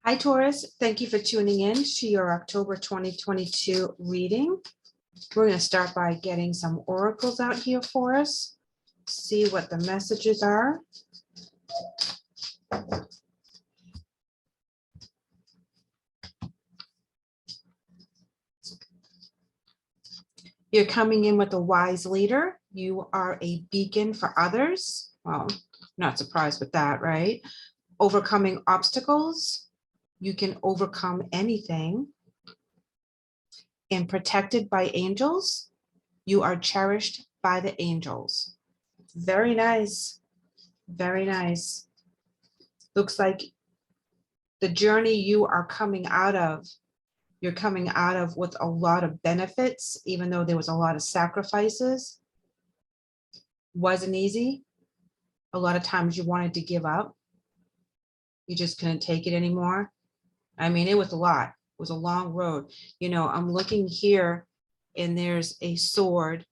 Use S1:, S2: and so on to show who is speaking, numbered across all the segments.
S1: Hi, Taurus. Thank you for tuning in to your October 2022 reading. We're going to start by getting some oracles out here for us, see what the messages are. You're coming in with a wise leader. You are a beacon for others. Well, not surprised with that, right? Overcoming obstacles. You can overcome anything. And protected by angels. You are cherished by the angels. Very nice. Very nice. Looks like the journey you are coming out of, you're coming out of with a lot of benefits, even though there was a lot of sacrifices. Wasn't easy. A lot of times you wanted to give up. You just couldn't take it anymore. I mean, it was a lot. It was a long road. You know, I'm looking here and there's a sword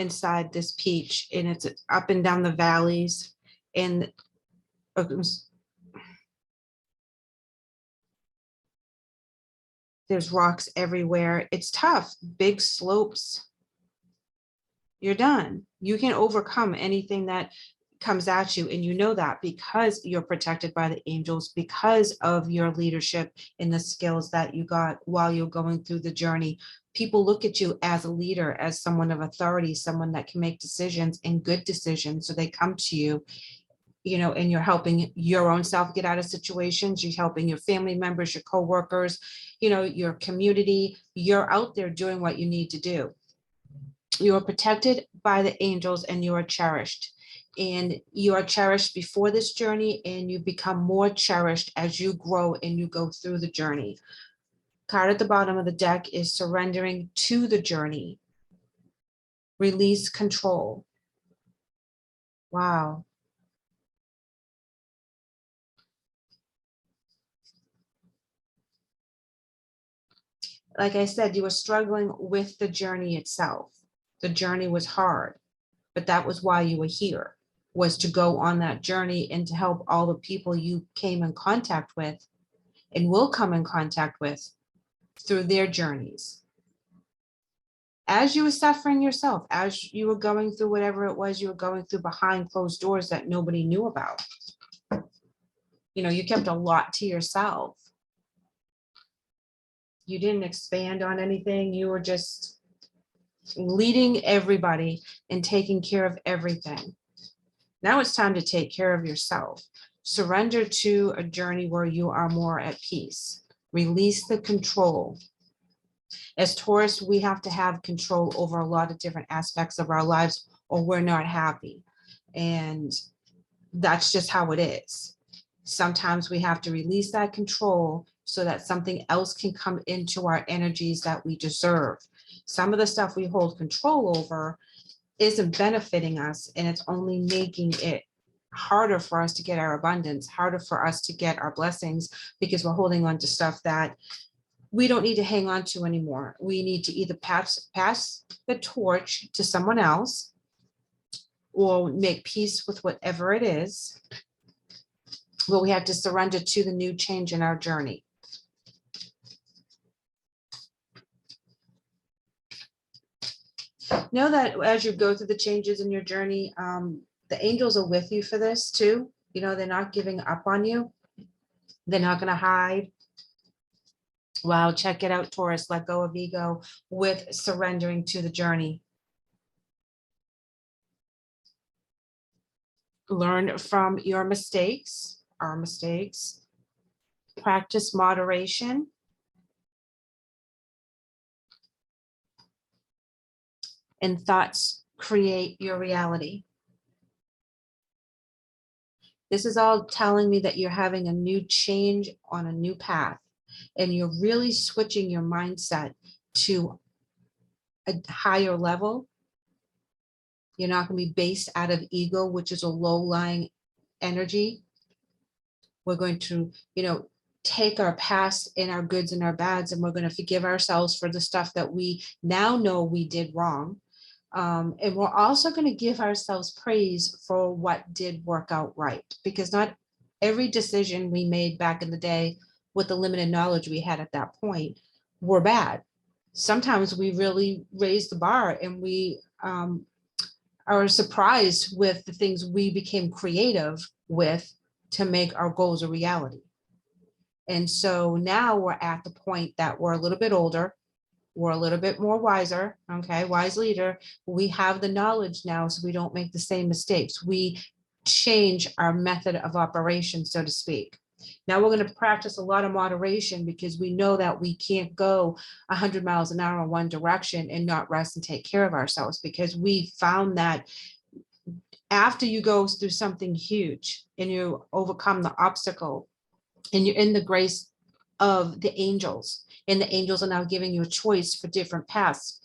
S1: inside this peach, and it's up and down the valleys, and there's rocks everywhere. It's tough, big slopes. You're done. You can overcome anything that comes at you, and you know that because you're protected by the angels, because of your leadership and the skills that you got while you're going through the journey. People look at you as a leader, as someone of authority, someone that can make decisions and good decisions. So they come to you, you know, and you're helping your own self get out of situations. You're helping your family members, your coworkers, you know, your community. You're out there doing what you need to do. You are protected by the angels and you are cherished. And you are cherished before this journey, and you become more cherished as you grow and you go through the journey. Card at the bottom of the deck is surrendering to the journey. Release control. Wow. Like I said, you were struggling with the journey itself. The journey was hard, but that was why you were here, was to go on that journey and to help all the people you came in contact with and will come in contact with through their journeys. As you were suffering yourself, as you were going through whatever it was you were going through behind closed doors that nobody knew about. You know, you kept a lot to yourself. You didn't expand on anything. You were just leading everybody and taking care of everything. Now it's time to take care of yourself. Surrender to a journey where you are more at peace. Release the control. As Taurus, we have to have control over a lot of different aspects of our lives, or we're not happy. And that's just how it is. Sometimes we have to release that control so that something else can come into our energies that we deserve. Some of the stuff we hold control over isn't benefiting us, and it's only making it harder for us to get our abundance, harder for us to get our blessings, because we're holding on to stuff that we don't need to hang on to anymore. We need to either pass the torch to someone else or make peace with whatever it is. But we have to surrender to the new change in our journey. Know that as you go through the changes in your journey, the angels are with you for this too. You know, they're not giving up on you. They're not going to hide. Wow, check it out, Taurus. Let go of ego with surrendering to the journey. Learn from your mistakes, our mistakes. Practice moderation. And thoughts create your reality. This is all telling me that you're having a new change on a new path, and you're really switching your mindset to a higher level. You're not going to be based out of ego, which is a low-lying energy. We're going to, you know, take our past and our goods and our bads, and we're going to forgive ourselves for the stuff that we now know we did wrong. And we're also going to give ourselves praise for what did work out right, because not every decision we made back in the day with the limited knowledge we had at that point were bad. Sometimes we really raised the bar, and we are surprised with the things we became creative with to make our goals a reality. And so now we're at the point that we're a little bit older, we're a little bit more wiser, okay, wise leader. We have the knowledge now, so we don't make the same mistakes. We change our method of operation, so to speak. Now we're going to practice a lot of moderation, because we know that we can't go 100 miles an hour in one direction and not rest and take care of ourselves, because we found that after you go through something huge and you overcome the obstacle and you're in the grace of the angels, and the angels are now giving you a choice for different paths,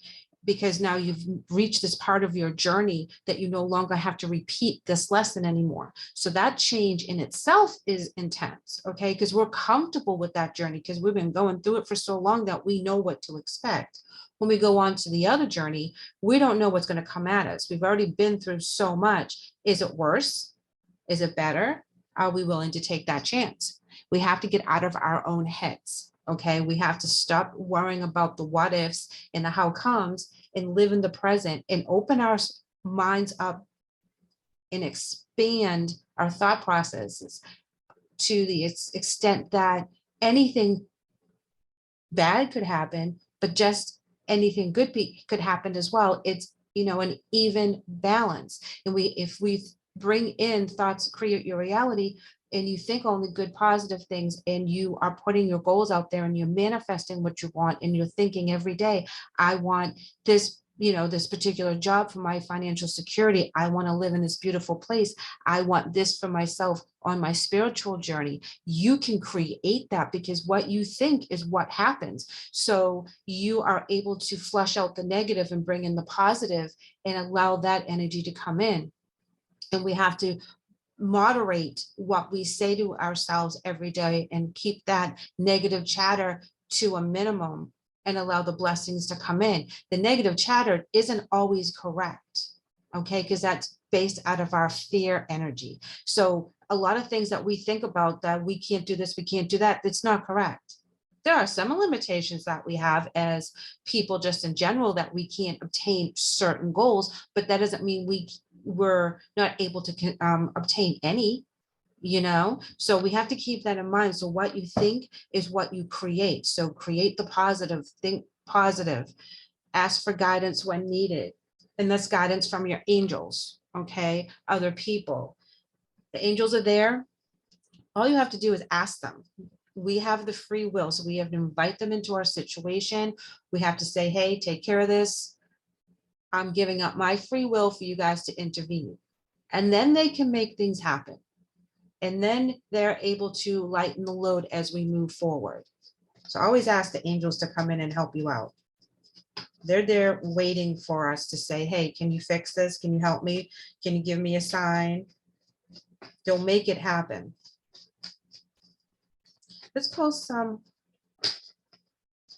S1: because now you've reached this part of your journey that you no longer have to repeat this lesson anymore. So that change in itself is intense, okay? Because we're comfortable with that journey, because we've been going through it for so long that we know what to expect. When we go on to the other journey, we don't know what's going to come at us. We've already been through so much. Is it worse? Is it better? Are we willing to take that chance? We have to get out of our own heads. Okay, we have to stop worrying about the what ifs and the how comes, and live in the present and open our minds up and expand our thought processes to the extent that anything bad could happen, but just anything good could happen as well. It's, you know, an even balance. And if we bring in thoughts, create your reality, and you think only good, positive things, and you are putting your goals out there and you're manifesting what you want, and you're thinking every day, I want this, you know, this particular job for my financial security. I want to live in this beautiful place. I want this for myself on my spiritual journey. You can create that, because what you think is what happens. So you are able to flush out the negative and bring in the positive and allow that energy to come in. And we have to moderate what we say to ourselves every day and keep that negative chatter to a minimum and allow the blessings to come in. The negative chatter isn't always correct, okay? Because that's based out of our fear energy. So a lot of things that we think about, that we can't do this, we can't do that, it's not correct. There are some limitations that we have as people just in general, that we can't obtain certain goals, but that doesn't mean we're not able to obtain any, you know? So we have to keep that in mind. So what you think is what you create. So create the positive, think positive, ask for guidance when needed. And that's guidance from your angels, okay? Other people. The angels are there. All you have to do is ask them. We have the free will, so we have to invite them into our situation. We have to say, hey, take care of this. I'm giving up my free will for you guys to intervene. And then they can make things happen. And then they're able to lighten the load as we move forward. So always ask the angels to come in and help you out. They're there waiting for us to say, hey, can you fix this? Can you help me? Can you give me a sign? They'll make it happen. Let's pull some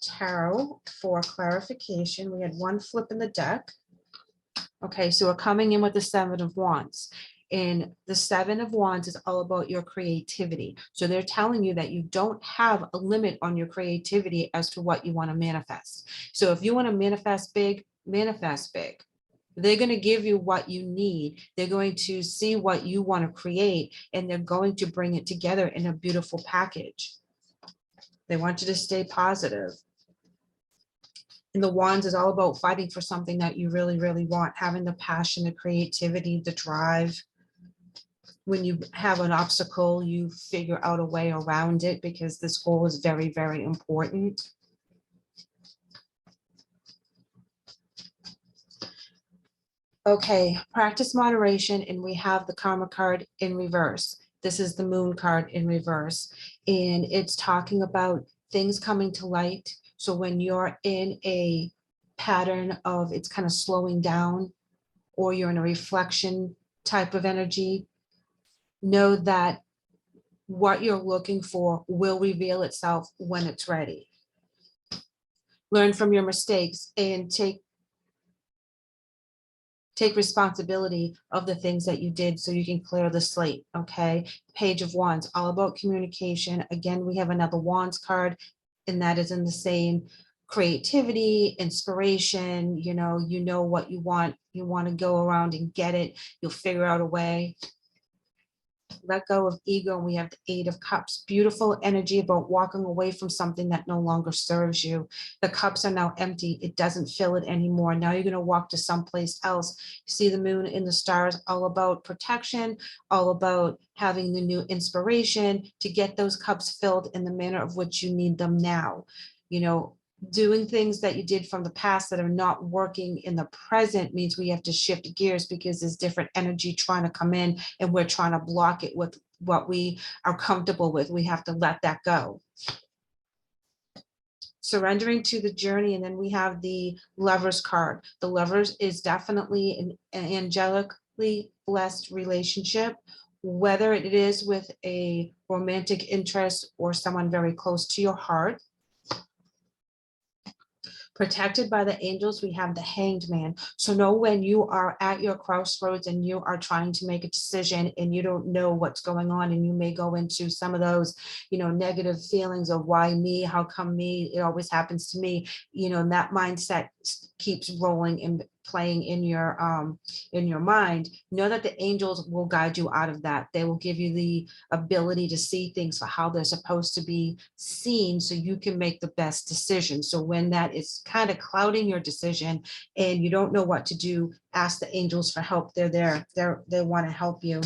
S1: tarot for clarification. We had one flip in the deck. Okay, so we're coming in with the Seven of Wands. And the Seven of Wands is all about your creativity. So they're telling you that you don't have a limit on your creativity as to what you want to manifest. So if you want to manifest big, manifest big. They're going to give you what you need. They're going to see what you want to create, and they're going to bring it together in a beautiful package. They want you to stay positive. And the Wands is all about fighting for something that you really, really want, having the passion, the creativity, the drive. When you have an obstacle, you figure out a way around it, because this goal is very, very important. Okay, practice moderation, and we have the Karma card in reverse. This is the Moon card in reverse, and it's talking about things coming to light. So when you're in a pattern of it's kind of slowing down, or you're in a reflection type of energy, know that what you're looking for will reveal itself when it's ready. Learn from your mistakes and take Take responsibility of the things that you did so you can clear the slate, okay? Page of Wands, all about communication. Again, we have another Wands card, and that is in the same creativity, inspiration, you know what you want to go around and get it. You'll figure out a way. Let go of ego, and we have the Eight of Cups. Beautiful energy about walking away from something that no longer serves you. The cups are now empty. It doesn't fill it anymore. Now you're going to walk to someplace else. You see the moon and the stars, all about protection, all about having the new inspiration to get those cups filled in the manner of which you need them now. Doing things that you did from the past that are not working in the present means we have to shift gears, because there's different energy trying to come in, and we're trying to block it with what we are comfortable with. We have to let that go. Surrendering to the journey. And then we have the Lovers card. The Lovers is definitely an angelically blessed relationship, whether it is with a romantic interest or someone very close to your heart. Protected by the angels, we have the Hanged Man. So know when you are at your crossroads and you are trying to make a decision and you don't know what's going on, and you may go into some of those, negative feelings of why me, how come me, it always happens to me, and that mindset keeps rolling and playing in your mind. Know that the angels will guide you out of that. They will give you the ability to see things for how they're supposed to be seen, so you can make the best decision. So when that is kind of clouding your decision and you don't know what to do, ask the angels for help. They're there. They want to help you.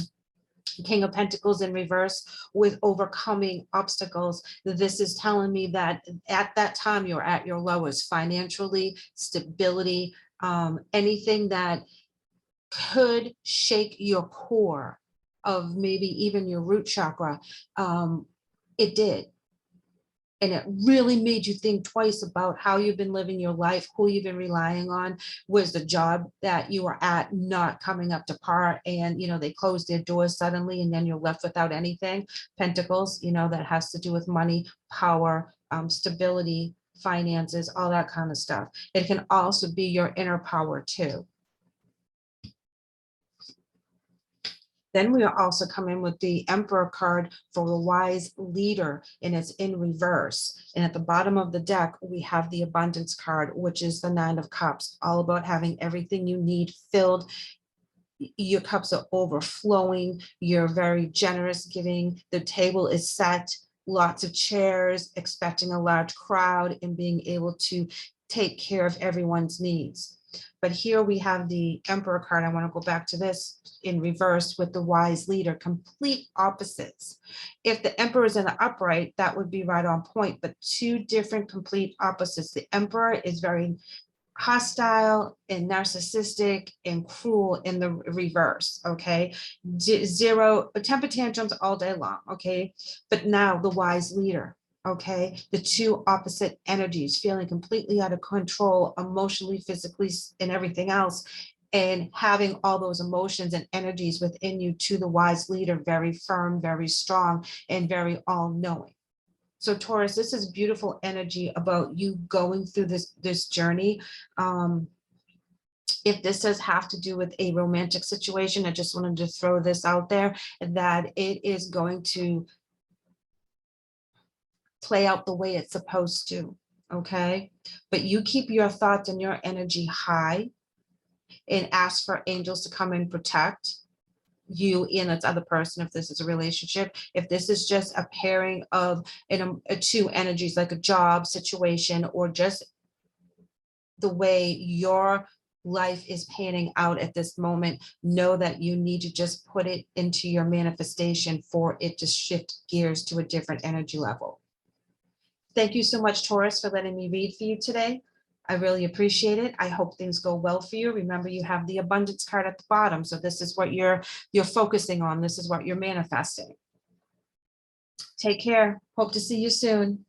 S1: King of Pentacles in reverse, with overcoming obstacles. This is telling me that at that time you're at your lowest financially, stability, anything that could shake your core of maybe even your root chakra, it did. And it really made you think twice about how you've been living your life, who you've been relying on. Was the job that you were at not coming up to par, and they closed their doors suddenly, and then you're left without anything? Pentacles, that has to do with money, power, stability, finances, all that kind of stuff. It can also be your inner power too. Then we also come in with the Emperor card for the wise leader, and it's in reverse. And at the bottom of the deck, we have the Abundance card, which is the Nine of Cups, all about having everything you need filled. Your cups are overflowing. You're very generous giving. The table is set, lots of chairs, expecting a large crowd, and being able to take care of everyone's needs. But here we have the Emperor card. I want to go back to this in reverse with the wise leader, complete opposites. If the Emperor is in the upright, that would be right on point, but two different complete opposites. The Emperor is very hostile and narcissistic and cruel in the reverse, okay? Zero temper tantrums all day long, okay? But now the wise leader, okay? The two opposite energies, feeling completely out of control emotionally, physically, and everything else, and having all those emotions and energies within you, to the wise leader, very firm, very strong, and very all-knowing. So Taurus, this is beautiful energy about you going through this journey. If this does have to do with a romantic situation, I just wanted to throw this out there, that it is going to play out the way it's supposed to, okay? But you keep your thoughts and your energy high, and ask for angels to come and protect you and its other person. If this is a relationship, if this is just a pairing of two energies, like a job situation, or just the way your life is panning out at this moment, know that you need to just put it into your manifestation for it to shift gears to a different energy level. Thank you so much, Taurus, for letting me read for you today. I really appreciate it. I hope things go well for you. Remember, you have the Abundance card at the bottom. So this is what you're focusing on. This is what you're manifesting. Take care. Hope to see you soon.